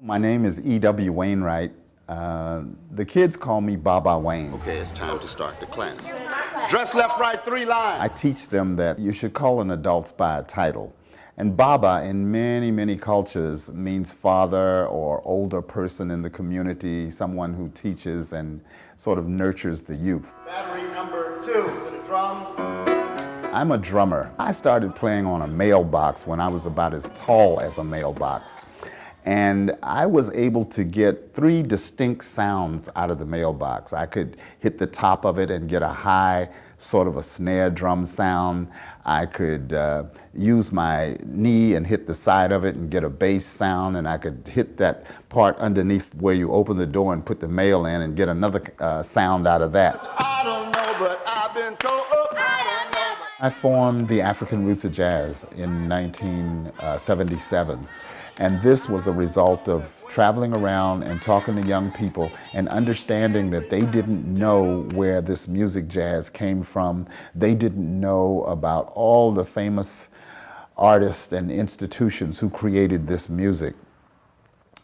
My name is E.W. Wainwright. The kids call me Baba Wain. Okay, it's time to start the class. Dress left, right, 3 lines. I teach them that you should call an adult by a title. And Baba, in many, many cultures, means father or older person in the community, someone who teaches and sort of nurtures the youth. Battery number 2 to the drums. I'm a drummer. I started playing on a mailbox when I was about as tall as a mailbox. And I was able to get 3 distinct sounds out of the mailbox. I could hit the top of it and get a high, sort of a snare drum sound. I could use my knee and hit the side of it and get a bass sound, and I could hit that part underneath where you open the door and put the mail in and get another sound out of that. I don't know, but I've been told. I formed the African Roots of Jazz in 1977. And this was a result of traveling around and talking to young people and understanding that they didn't know where this music jazz came from. They didn't know about all the famous artists and institutions who created this music.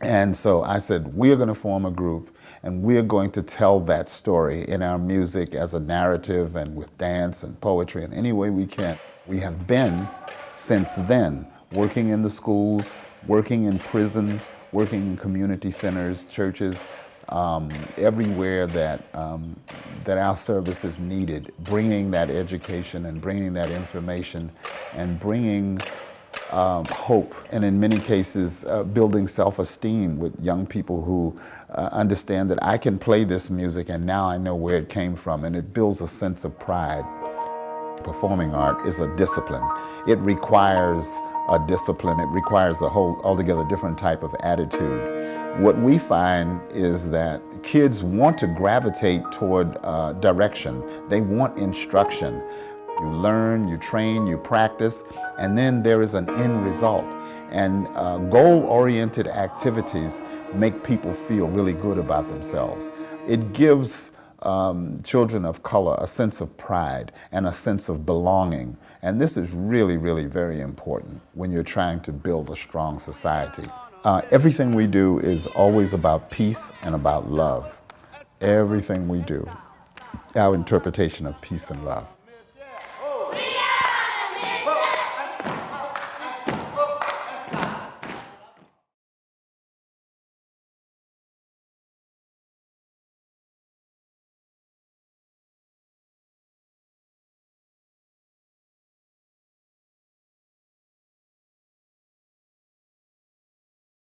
And so I said, we're going to form a group and we're going to tell that story in our music as a narrative and with dance and poetry in any way we can. We have been, since then, working in the schools, working in prisons, working in community centers, churches, everywhere that our service is needed, bringing that education and bringing that information and bringing hope, and in many cases building self-esteem with young people who understand that I can play this music and now I know where it came from, and it builds a sense of pride. Performing art is a discipline. It requires a discipline. It requires a whole altogether different type of attitude. What we find is that kids want to gravitate toward direction. They want instruction. You learn, you train, you practice, and then there is an end result. And goal-oriented activities make people feel really good about themselves. It gives children of color a sense of pride and a sense of belonging. And this is really, really very important when you're trying to build a strong society. Everything we do is always about peace and about love. Everything we do, our interpretation of peace and love.